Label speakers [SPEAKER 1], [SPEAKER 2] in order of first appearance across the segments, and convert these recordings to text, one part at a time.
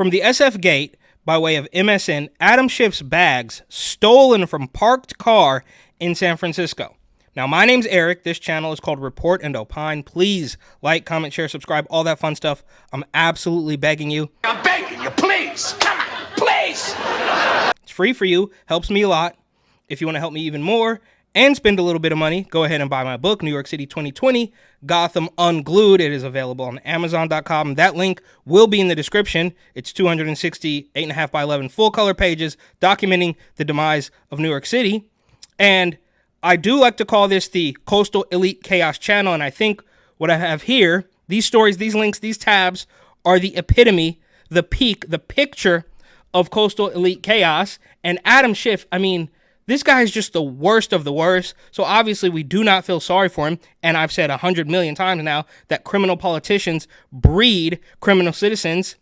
[SPEAKER 1] From the SF Gate, by way of MSN, Adam Schiff's bags stolen from parked car in San Francisco. Now, my name's Eric. This channel is called Report and Opine. Please like, comment, share, subscribe, all that fun stuff. I'm absolutely begging you.
[SPEAKER 2] I'm begging you, please. Come on, please.
[SPEAKER 1] It's free for you. Helps me a lot. If you want to help me even more and spend a little bit of money, go ahead and buy my book, New York City 2020, Gotham Unglued. It is available on Amazon.com. That link will be in the description. It's 260 8.5 by 11 full color pages documenting the demise of New York City. And I do like to call this the Coastal Elite Chaos channel. And I think what I have here, these stories, these links, these tabs are the epitome, the peak, the picture of Coastal Elite Chaos. And Adam Schiff, I mean, this guy is just the worst of the worst. So obviously we do not feel sorry for him. And I've said 100 million times now that criminal politicians breed criminal citizens.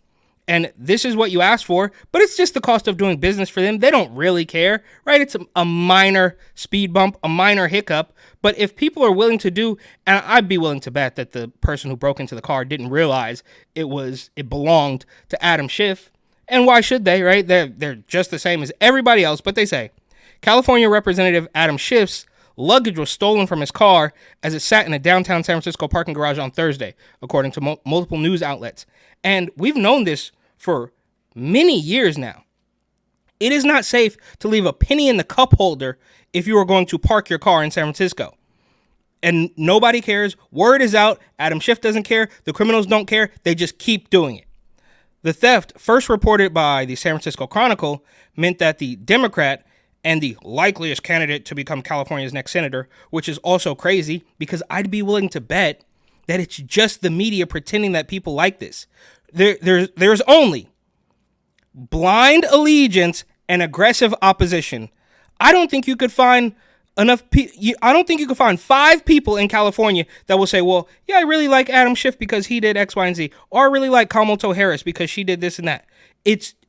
[SPEAKER 1] And this is what you asked for, but it's just the cost of doing business for them. They don't really care, right? It's a minor speed bump, a minor hiccup. But if people are willing to do, and I'd be willing to bet that the person who broke into the car didn't realize it belonged to Adam Schiff. And why should they, right? They're just the same as everybody else, but they say, California Representative Adam Schiff's luggage was stolen from his car as it sat in a downtown San Francisco parking garage on Thursday, according to multiple news outlets. And we've known this for many years now. It is not safe to leave a penny in the cup holder if you are going to park your car in San Francisco. And nobody cares. Word is out. Adam Schiff doesn't care. The criminals don't care. They just keep doing it. The theft, first reported by the San Francisco Chronicle, meant that the Democrat and the likeliest candidate to become California's next senator, which is also crazy because I'd be willing to bet that it's just the media pretending that people like this. There's only blind allegiance and aggressive opposition. I don't think you could find I don't think you could find 5 people in California that will say, well, yeah, I really like Adam Schiff because he did X, Y, and Z, or I really like Kamala Harris because she did this and that.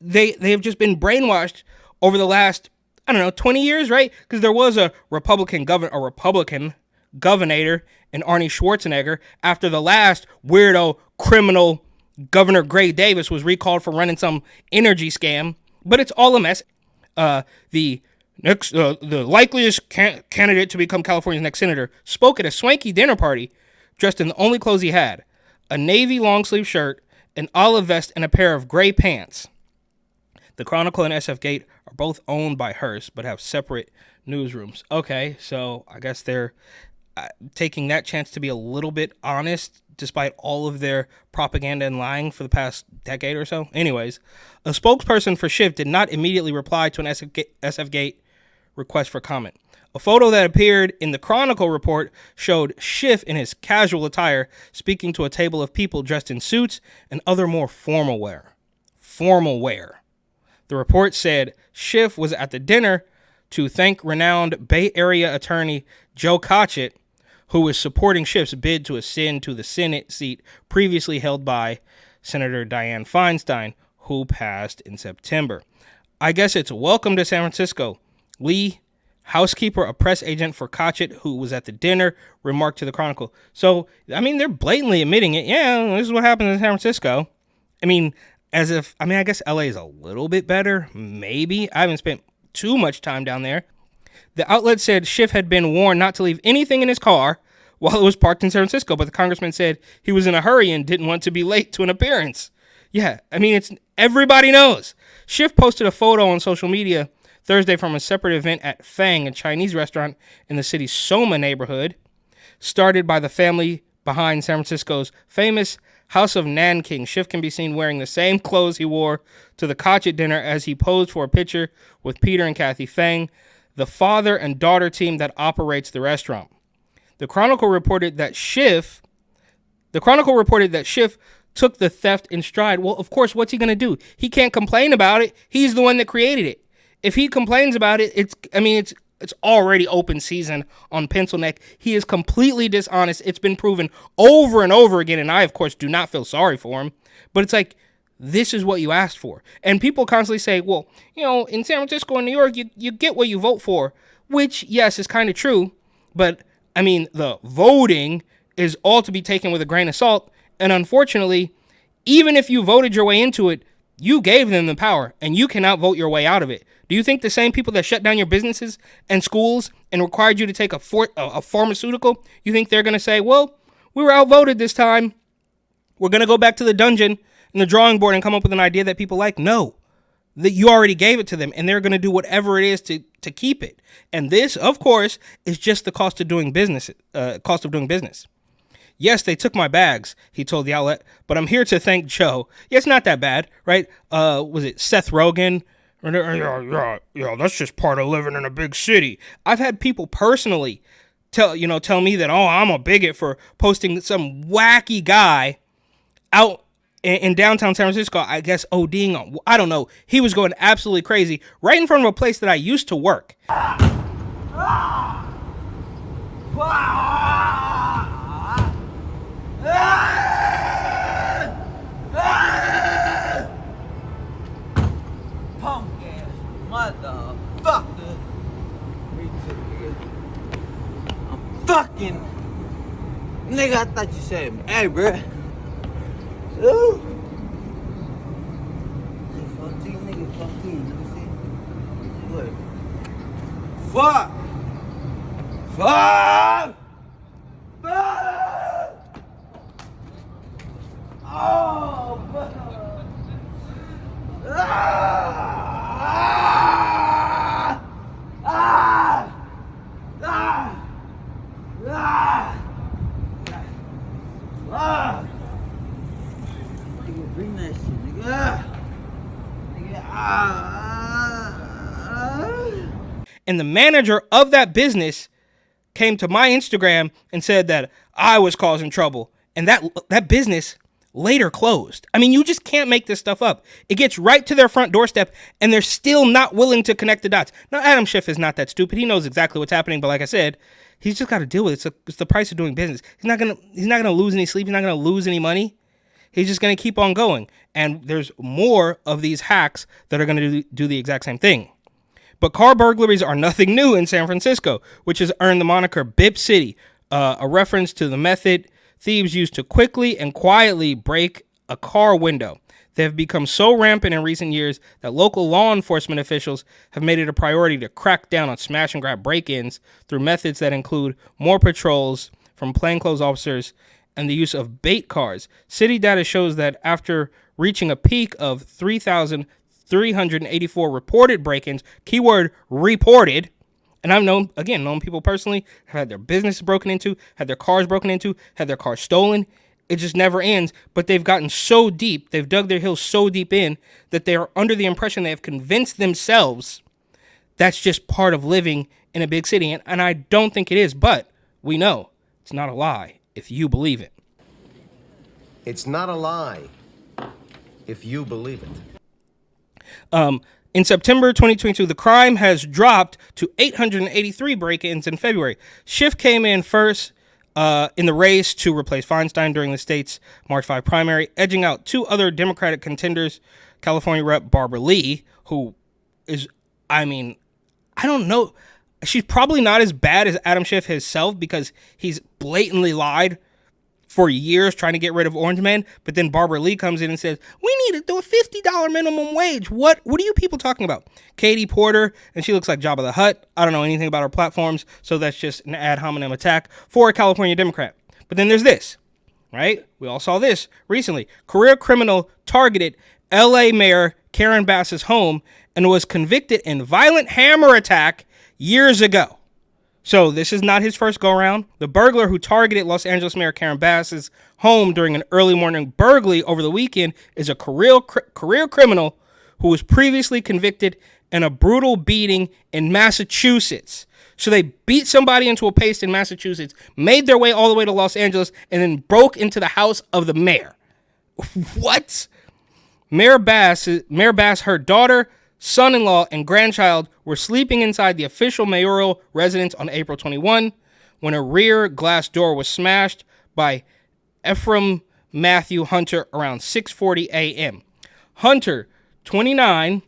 [SPEAKER 1] They have just been brainwashed over the last 20 years, right? Because there was a Republican governor in Arnie Schwarzenegger after the last weirdo criminal Governor Gray Davis was recalled for running some energy scam. But it's all a mess. The likeliest candidate to become California's next senator spoke at a swanky dinner party dressed in the only clothes he had, a navy long sleeve shirt, an olive vest, and a pair of gray pants. The Chronicle and SF Gate are both owned by Hearst, but have separate newsrooms. Okay, so I guess they're taking that chance to be a little bit honest, despite all of their propaganda and lying for the past decade or so. Anyways, a spokesperson for Schiff did not immediately reply to an SF Gate request for comment. A photo that appeared in the Chronicle report showed Schiff in his casual attire speaking to a table of people dressed in suits and other more formal wear. The report said Schiff was at the dinner to thank renowned Bay Area attorney Joe Cotchett, who was supporting Schiff's bid to ascend to the Senate seat previously held by Senator Dianne Feinstein, who passed in September. I guess it's welcome to San Francisco. Lee, housekeeper, a press agent for Cotchett, who was at the dinner, remarked to the Chronicle. So, I mean, they're blatantly admitting it. Yeah, this is what happens in San Francisco. I guess LA is a little bit better. Maybe. I haven't spent too much time down there. The outlet said Schiff had been warned not to leave anything in his car while it was parked in San Francisco, but the congressman said he was in a hurry and didn't want to be late to an appearance. Yeah, everybody knows. Schiff posted a photo on social media Thursday from a separate event at Fang, a Chinese restaurant in the city's Soma neighborhood, started by the family behind San Francisco's famous House of Nanking. Schiff can be seen wearing the same clothes he wore to the Cotchett dinner as he posed for a picture with Peter and Kathy Fang, the father and daughter team that operates the restaurant. The Chronicle reported that Schiff took the theft in stride. Well, of course, what's he going to do? He can't complain about it. He's the one that created it. If he complains about it, it's already open season on Pencil Neck. He is completely dishonest. It's been proven over and over again, and I, of course, do not feel sorry for him. But it's like, this is what you asked for. And people constantly say, well, in San Francisco and New York, you get what you vote for, which, yes, is kind of true. But, the voting is all to be taken with a grain of salt. And unfortunately, even if you voted your way into it, You gave them the power, and you can outvote your way out of it. Do you think the same people that shut down your businesses and schools and required you to take a pharmaceutical, you think they're going to say, well, we were outvoted this time. We're going to go back to the dungeon and the drawing board and come up with an idea that people like? No. That you already gave it to them, and they're going to do whatever it is to keep it. And this, of course, is just the cost of doing business. Yes, they took my bags, he told the outlet, but I'm here to thank Joe. Yeah, it's not that bad, right? Was it Seth Rogen? Yeah, that's just part of living in a big city. I've had people personally tell me that, oh, I'm a bigot for posting some wacky guy out in downtown San Francisco, I guess ODing on, I don't know. He was going absolutely crazy right in front of a place that I used to work.
[SPEAKER 3] Punk ass motherfucker. I'm fucking nigga, I thought you said, hey bro. Ooh. Fuck you, nigga, fuck you. Let me see. Look. Fuck! Fuck! Fuck! Oh, fuck! Nigga, bring that shit, nigga.
[SPEAKER 1] And the manager of that business came to my Instagram and said that I was causing trouble. And that business later closed. I mean, you just can't make this stuff up. It gets right to their front doorstep, and they're still not willing to connect the dots. Now, Adam Schiff is not that stupid. He knows exactly what's happening, but like I said, he's just got to deal with it. It's the price of doing business. He's not gonna lose any sleep. He's not gonna lose any money. He's just gonna keep on going. And there's more of these hacks that are gonna do the exact same thing. But car burglaries are nothing new in San Francisco, which has earned the moniker Bip City, a reference to the method thieves use to quickly and quietly break a car window. They have become so rampant in recent years that local law enforcement officials have made it a priority to crack down on smash and grab break-ins through methods that include more patrols from plainclothes officers and the use of bait cars. City data shows that after reaching a peak of 3,384 reported break-ins, keyword reported, and I've known people personally, have had their business broken into, had their cars broken into, had their cars stolen. It just never ends, but they've gotten so deep, they've dug their heels so deep in that they are under the impression they have convinced themselves that's just part of living in a big city. And I don't think it is, but we know it's not a lie if you believe it.
[SPEAKER 4] It's not a lie if you believe it.
[SPEAKER 1] In September 2022, the crime has dropped to 883 break-ins in February. Schiff came in first in the race to replace Feinstein during the state's March 5 primary, edging out two other Democratic contenders, California Rep. Barbara Lee, who is, I don't know. She's probably not as bad as Adam Schiff himself because he's blatantly lied for years trying to get rid of Orange Man, but then Barbara Lee comes in and says, we need to do a $50 minimum wage. What are you people talking about? Katie Porter, and she looks like Jabba the Hutt. I don't know anything about her platforms, so that's just an ad hominem attack for a California Democrat. But then there's this, right? We all saw this recently. Career criminal targeted LA Mayor Karen Bass's home and was convicted in violent hammer attack years ago. So this is not his first go-around. The burglar who targeted Los Angeles Mayor Karen Bass's home during an early morning burglary over the weekend is a career criminal who was previously convicted in a brutal beating in Massachusetts. So they beat somebody into a paste in Massachusetts, made their way all the way to Los Angeles, and then broke into the house of the mayor. What? Mayor Bass, her daughter, son-in-law, and grandchild were sleeping inside the official mayoral residence on April 21 when a rear glass door was smashed by Ephraim Matthew Hunter around 6:40 a.m. Hunter, 29,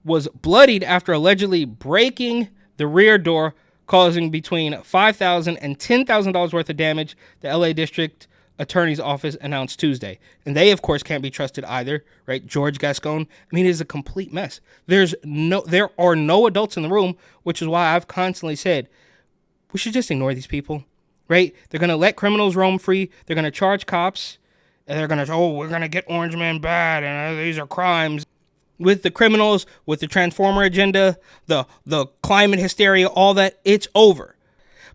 [SPEAKER 1] was bloodied after allegedly breaking the rear door, causing between $5,000 and $10,000 worth of damage. The LA District Attorney's Office announced Tuesday. And they, of course, can't be trusted either, right? George Gascon. I mean, it is a complete mess. There are no adults in the room, which is why I've constantly said, we should just ignore these people, right? They're going to let criminals roam free. They're going to charge cops. And they're going to, we're going to get Orange Man bad. And these are crimes. With the criminals, with the transformer agenda, the climate hysteria, all that, it's over.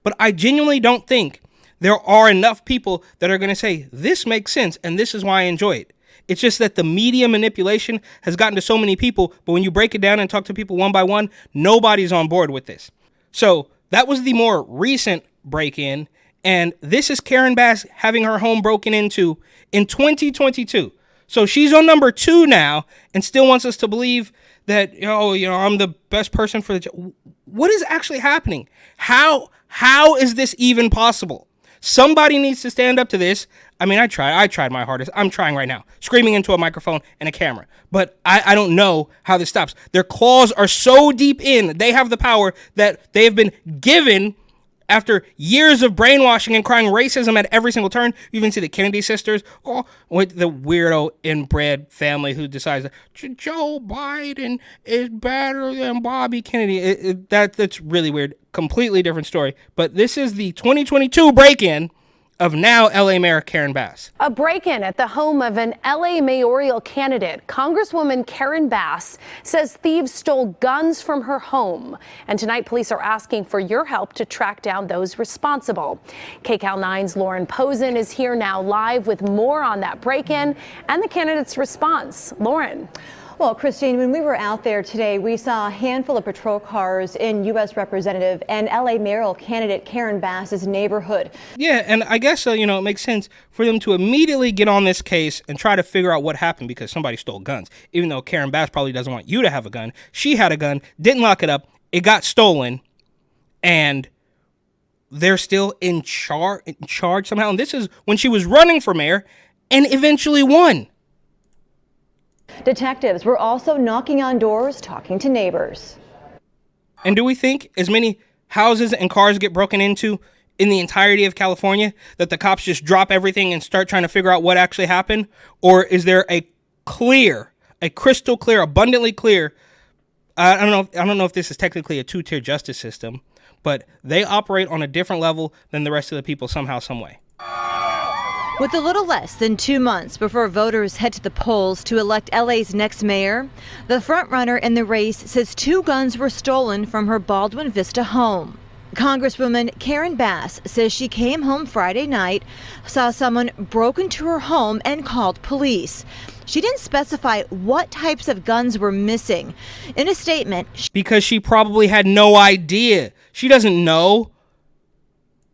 [SPEAKER 1] But I genuinely don't think there are enough people that are going to say, this makes sense, and this is why I enjoy it. It's just that the media manipulation has gotten to so many people, but when you break it down and talk to people one by one, nobody's on board with this. So that was the more recent break-in, and this is Karen Bass having her home broken into in 2022. So she's on number 2 now and still wants us to believe that, I'm the best person for the job. What is actually happening? How is this even possible? Somebody needs to stand up to this. I mean, I tried my hardest. I'm trying right now, screaming into a microphone and a camera. But I don't know how this stops. Their claws are so deep in. They have the power that they have been given after years of brainwashing and crying racism at every single turn. You even see the Kennedy sisters, with the weirdo inbred family who decides that Joe Biden is better than Bobby Kennedy. That's really weird. Completely different story. But this is the 2022 break-in of now LA Mayor Karen Bass.
[SPEAKER 5] A break-in at the home of an LA mayoral candidate. Congresswoman Karen Bass says thieves stole guns from her home. And tonight, police are asking for your help to track down those responsible. KCAL 9's Lauren Posen is here now live with more on that break-in and the candidate's response. Lauren.
[SPEAKER 6] Well, Christine, when we were out there today, we saw a handful of patrol cars in U.S. Representative and L.A. mayoral candidate Karen Bass's neighborhood.
[SPEAKER 1] Yeah, and I guess, it makes sense for them to immediately get on this case and try to figure out what happened because somebody stole guns. Even though Karen Bass probably doesn't want you to have a gun. She had a gun, didn't lock it up, it got stolen, and they're still in charge somehow. And this is when she was running for mayor and eventually won.
[SPEAKER 6] Detectives were also knocking on doors, talking to neighbors.
[SPEAKER 1] And do we think as many houses and cars get broken into in the entirety of California that the cops just drop everything and start trying to figure out what actually happened? Or is there a crystal clear, abundantly clear, I don't know if this is technically a 2-tier justice system, but they operate on a different level than the rest of the people somehow, some way.
[SPEAKER 7] With a little less than 2 months before voters head to the polls to elect LA's next mayor, the frontrunner in the race says 2 guns were stolen from her Baldwin Vista home. Congresswoman Karen Bass says she came home Friday night, saw someone broke into her home and called police. She didn't specify what types of guns were missing. In a statement,
[SPEAKER 1] because she probably had no idea. She doesn't know.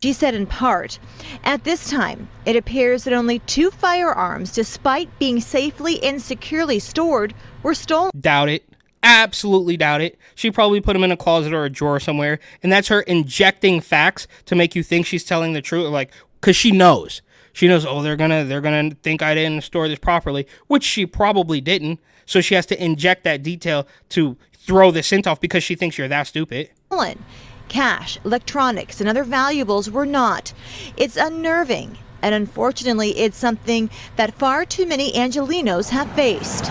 [SPEAKER 7] She said in part, at this time, it appears that only 2 firearms, despite being safely and securely stored, were stolen.
[SPEAKER 1] Doubt it. Absolutely doubt it. She probably put them in a closet or a drawer somewhere, and that's her injecting facts to make you think she's telling the truth, because she knows. She knows, they're gonna think I didn't store this properly, which she probably didn't. So she has to inject that detail to throw the scent off because she thinks you're that stupid.
[SPEAKER 7] Cash, electronics, and other valuables were not. It's unnerving, and unfortunately, it's something that far too many Angelenos have faced.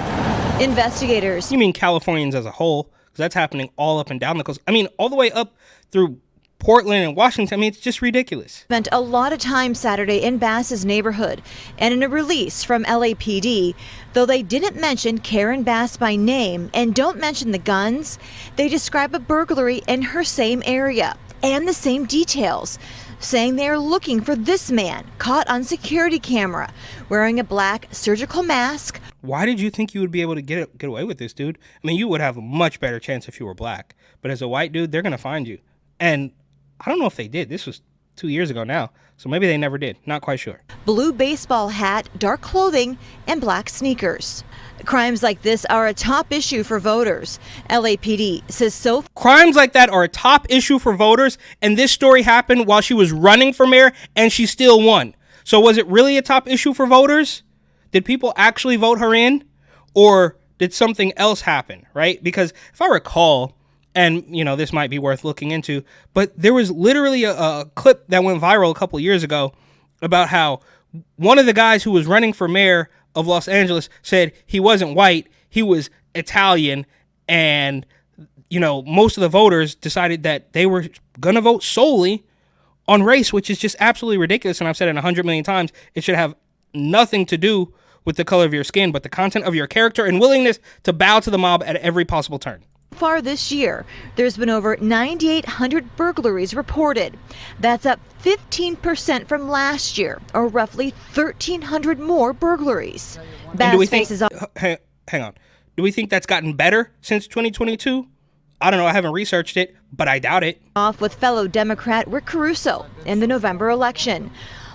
[SPEAKER 7] Investigators.
[SPEAKER 1] You mean Californians as a whole? Because that's happening all up and down the coast. I mean, all the way up through Portland and Washington. I mean, it's just ridiculous.
[SPEAKER 7] Spent a lot of time Saturday in Bass's neighborhood, and in a release from LAPD, though they didn't mention Karen Bass by name and don't mention the guns, they describe a burglary in her same area and the same details, saying they are looking for this man caught on security camera wearing a black surgical mask.
[SPEAKER 1] Why did you think you would be able to get away with this, dude? I mean, you would have a much better chance if you were black, but as a white dude, they're gonna find you. And I don't know if they did. This was 2 years ago now, so maybe they never did. Not quite sure.
[SPEAKER 7] Blue baseball hat, dark clothing, and black sneakers. Crimes like this are a top issue for voters. LAPD says so.
[SPEAKER 1] Crimes like that are a top issue for voters, and this story happened while she was running for mayor, and she still won. So was it really a top issue for voters? Did people actually vote her in? Or did something else happen, right? Because if I recall, and, this might be worth looking into, but there was literally a clip that went viral a couple of years ago about how one of the guys who was running for mayor of Los Angeles said he wasn't white, he was Italian, and most of the voters decided that they were going to vote solely on race, which is just absolutely ridiculous. And I've said it 100 million times. It should have nothing to do with the color of your skin, but the content of your character and willingness to bow to the mob at every possible turn.
[SPEAKER 7] Far this year, there's been over 9,800 burglaries reported. That's up 15% from last year, or roughly 1,300 more burglaries.
[SPEAKER 1] And do we think, hang on, do we think that's gotten better since 2022? I don't know, I haven't researched it, but I doubt it.
[SPEAKER 7] Off with fellow Democrat Rick Caruso in the November election.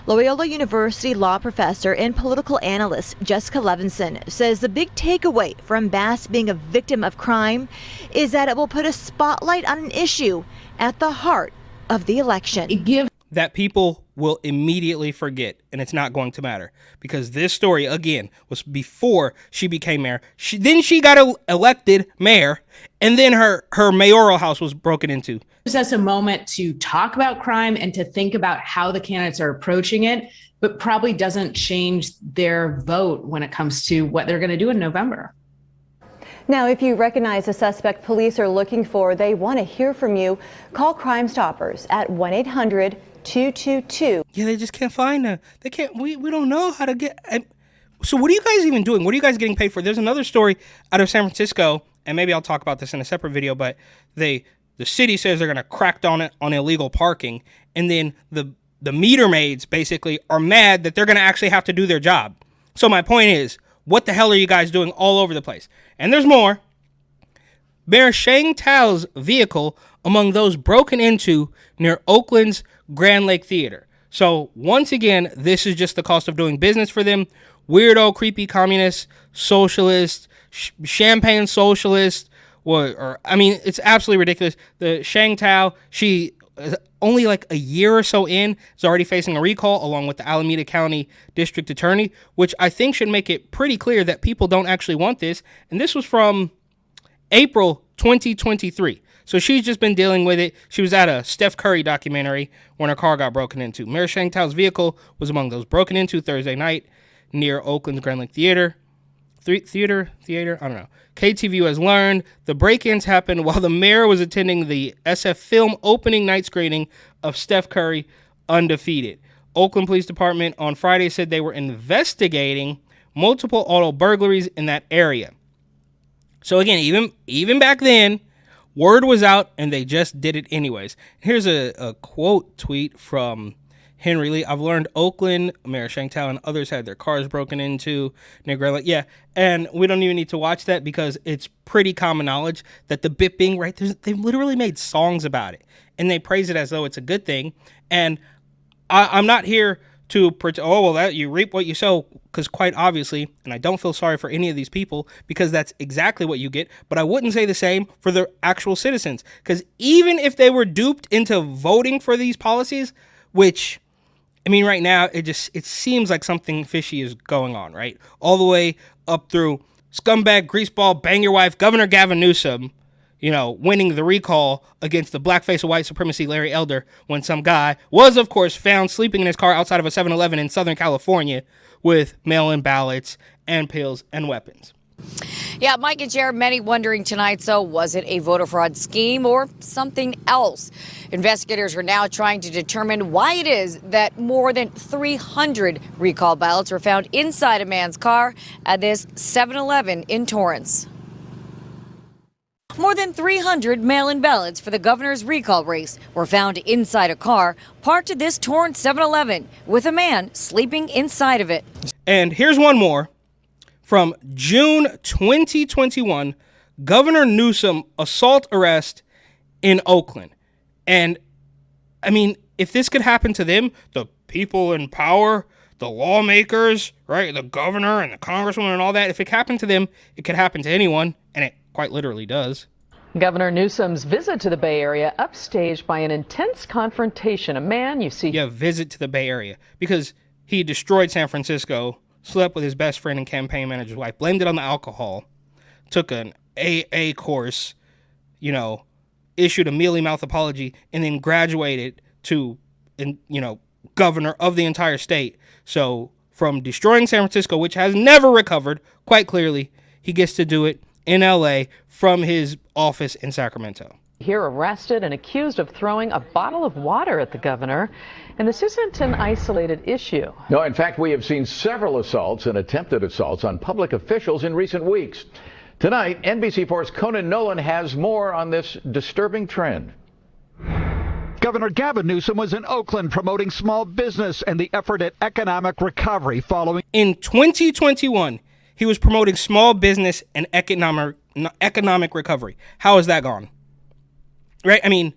[SPEAKER 7] Loyola University law professor and political analyst Jessica Levinson says the big takeaway from Bass being a victim of crime is that it will put a spotlight on an issue at the heart of the election.
[SPEAKER 1] That people will immediately forget, and it's not going to matter, because this story, again, was before she became mayor. Then she got elected mayor, and then her mayoral house was broken into.
[SPEAKER 8] Gives us a moment to talk about crime and to think about how the candidates are approaching it, but probably doesn't change their vote when it comes to what they're going to do in November.
[SPEAKER 6] Now, if you recognize a suspect police are looking for, they want to hear from you. Call Crime Stoppers at 1-800-222.
[SPEAKER 1] Yeah, they just can't find her. They can't. We don't know how to get. So what are you guys even doing? What are you guys getting paid for? There's another story out of San Francisco, and maybe I'll talk about this in a separate video, but the city says they're going to crack down on illegal parking, and then the meter maids basically are mad that they're going to actually have to do their job. So my point is, what the hell are you guys doing all over the place? And there's more. Mayor Sheng Tao's vehicle among those broken into near Oakland's Grand Lake Theater. So once again, this is just the cost of doing business for them. Weirdo, creepy communist, socialist, champagne socialist. It's absolutely ridiculous. The Sheng Tao, she only like a year or so in, is already facing a recall along with the Alameda County District Attorney, which I think should make it pretty clear that people don't actually want this. And this was from April 2023. So she's just been dealing with it. She was at a Steph Curry documentary when her car got broken into. Mayor Sheng Tao's vehicle was among those broken into Thursday night near Oakland's Grand Lake Theater. Theater? I don't know. KTVU has learned the break-ins happened while the mayor was attending the SF Film opening night screening of Steph Curry Undefeated. Oakland Police Department on Friday said they were investigating multiple auto burglaries in that area. So again, even back then, word was out and they just did it anyways. Here's a quote tweet from Henry Lee. I've learned Oakland, Mayor Sheng Tao, and others had their cars broken into near Grand Lake. Yeah, and we don't even need to watch that because it's pretty common knowledge that the bipping, right, they've literally made songs about it, and they praise it as though it's a good thing. And I'm not here to that you reap what you sow, because quite obviously, and I don't feel sorry for any of these people because that's exactly what you get, but I wouldn't say the same for the actual citizens, because even if they were duped into voting for these policies, which, I mean, right now, it seems like something fishy is going on, right? All the way up through scumbag, greaseball, bang your wife, Governor Gavin Newsom, winning the recall against the blackface of white supremacy Larry Elder when some guy was, of course, found sleeping in his car outside of a 7-Eleven in Southern California with mail-in ballots and pills and weapons.
[SPEAKER 9] Yeah, Mike and Jared, many wondering tonight, so was it a voter fraud scheme or something else? Investigators are now trying to determine why it is that more than 300 recall ballots were found inside a man's car at this 7-Eleven in Torrance. More than 300 mail-in ballots for the governor's recall race were found inside a car parked at this Torrance 7-Eleven with a man sleeping inside of it.
[SPEAKER 1] And here's one more. From June 2021, Governor Newsom assault arrest in Oakland. And, I mean, if this could happen to them, the people in power, the lawmakers, right, the governor and the congresswoman and all that, if it happened to them, it could happen to anyone, and it quite literally does.
[SPEAKER 10] Governor Newsom's visit to the Bay Area upstaged by an intense confrontation. A man you see...
[SPEAKER 1] Yeah, visit to the Bay Area. Because he destroyed San Francisco, slept with his best friend and campaign manager's wife, blamed it on the alcohol, took an AA course, issued a mealy-mouth apology, and then graduated to, governor of the entire state. So from destroying San Francisco, which has never recovered, quite clearly, he gets to do it in LA from his office in Sacramento.
[SPEAKER 10] Here arrested and accused of throwing a bottle of water at the governor. And this isn't an isolated issue.
[SPEAKER 11] No, in fact, we have seen several assaults and attempted assaults on public officials in recent weeks. Tonight, NBC4's Conan Nolan has more on this disturbing trend.
[SPEAKER 12] Governor Gavin Newsom was in Oakland promoting small business and the effort at economic recovery following.
[SPEAKER 1] In 2021, he was promoting small business and economic recovery. How has that gone? Right? I mean,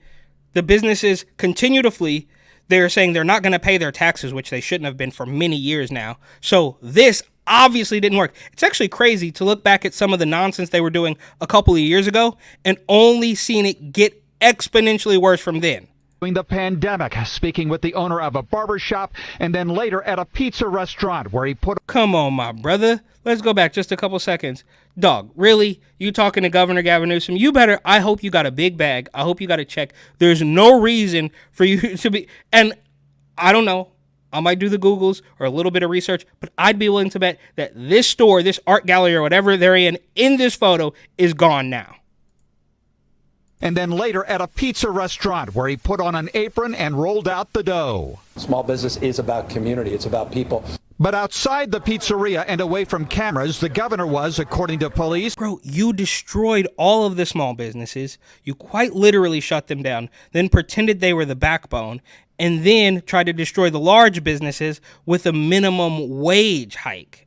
[SPEAKER 1] the businesses continue to flee. They're saying they're not going to pay their taxes, which they shouldn't have been for many years now. So this obviously didn't work. It's actually crazy to look back at some of the nonsense they were doing a couple of years ago and only seeing it get exponentially worse from then.
[SPEAKER 12] During the pandemic, speaking with the owner of a barbershop and then later at a pizza restaurant where he put...
[SPEAKER 1] Come on, my brother. Let's go back just a couple seconds. Dog, really? You talking to Governor Gavin Newsom? You better, I hope you got a big bag. I hope you got a check. There's no reason for you to be, and I don't know. I might do the Googles or a little bit of research, but I'd be willing to bet that this store, this art gallery or whatever they're in this photo is gone now.
[SPEAKER 12] And then later at a pizza restaurant where he put on an apron and rolled out the dough.
[SPEAKER 13] Small business is about community. It's about people.
[SPEAKER 12] But outside the pizzeria and away from cameras, the governor was, according to police.
[SPEAKER 1] Bro, you destroyed all of the small businesses. You quite literally shut them down, then pretended they were the backbone, and then tried to destroy the large businesses with a minimum wage hike.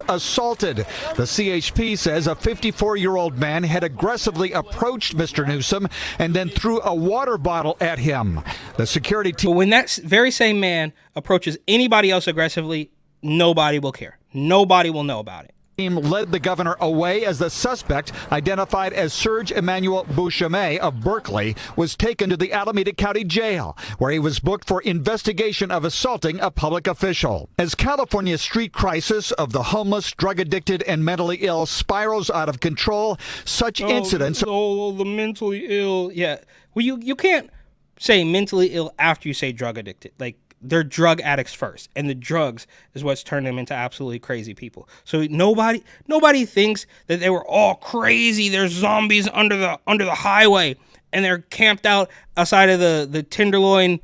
[SPEAKER 12] Assaulted. The CHP says a 54-year-old man had aggressively approached Mr. Newsom and then threw a water bottle at him. The security team...
[SPEAKER 1] But when that very same man approaches anybody else aggressively, nobody will care. Nobody will know about it.
[SPEAKER 12] Team led the governor away as the suspect, identified as Serge Emmanuel Bouchamet of Berkeley, was taken to the Alameda County Jail, where he was booked for investigation of assaulting a public official. As California's street crisis of the homeless, drug-addicted, and mentally ill spirals out of control, such incidents...
[SPEAKER 1] the mentally ill. Yeah. Well, you can't say mentally ill after you say drug-addicted. Like, they're drug addicts first, and the drugs is what's turned them into absolutely crazy people. So nobody thinks that they were all crazy. There's zombies under the highway, and they're camped out outside of the Tenderloin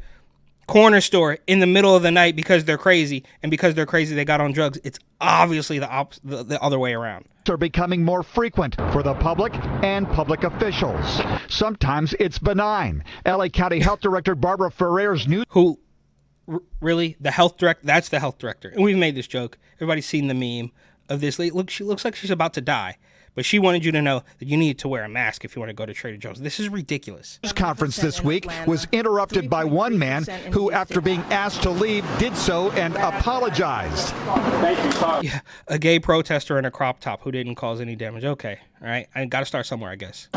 [SPEAKER 1] corner store in the middle of the night because they're crazy, and because they're crazy they got on drugs. It's obviously the other way around.
[SPEAKER 12] Are becoming more frequent for the public and public officials. Sometimes it's benign. LA County Health Director Barbara Ferrer's news...
[SPEAKER 1] Really? The health director? That's the health director. And we've made this joke. Everybody's seen the meme of this lady. Look, she looks like she's about to die. But she wanted you to know that you need to wear a mask if you want to go to Trader Joe's. This is ridiculous.
[SPEAKER 12] This conference this week was interrupted by one man who, after being asked to leave, did so and apologized.
[SPEAKER 1] Yeah, a gay protester in a crop top who didn't cause any damage. Okay, all right. I got to start somewhere, I guess.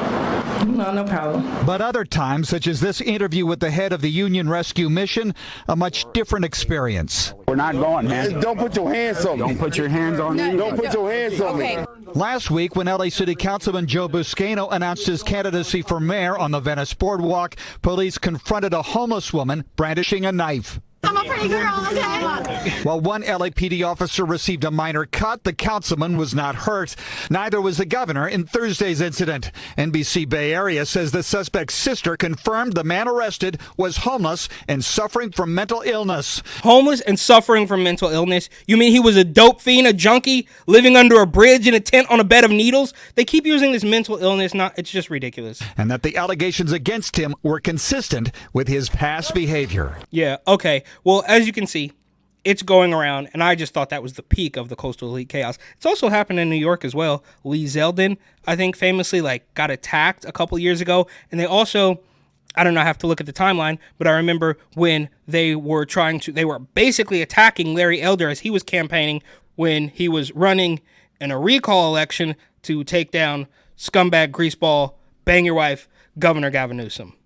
[SPEAKER 3] No problem.
[SPEAKER 12] But other times, such as this interview with the head of the Union Rescue Mission, a much different experience.
[SPEAKER 14] We're not going, man.
[SPEAKER 2] Don't put your hands on me.
[SPEAKER 14] Don't put your hands on me.
[SPEAKER 2] Don't put your hands on me.
[SPEAKER 12] Last week, when LA City Councilman Joe Buscaino announced his candidacy for mayor on the Venice Boardwalk, police confronted a homeless woman brandishing a knife.
[SPEAKER 15] I'm a pretty girl, okay?
[SPEAKER 12] While one LAPD officer received a minor cut, the councilman was not hurt. Neither was the governor in Thursday's incident. NBC Bay Area says the suspect's sister confirmed the man arrested was homeless and suffering from mental illness.
[SPEAKER 1] Homeless and suffering from mental illness? You mean he was a dope fiend, a junkie, living under a bridge in a tent on a bed of needles? They keep using this mental illness. It's just ridiculous.
[SPEAKER 12] And that the allegations against him were consistent with his past behavior.
[SPEAKER 1] Yeah, okay. Well, as you can see, it's going around, and I just thought that was the peak of the coastal elite chaos. It's also happened in New York as well. Lee Zeldin, I think, famously got attacked a couple years ago, and they also, I don't know, I have to look at the timeline, but I remember when they were basically attacking Larry Elder as he was campaigning when he was running in a recall election to take down scumbag, greaseball, bang your wife, Governor Gavin Newsom.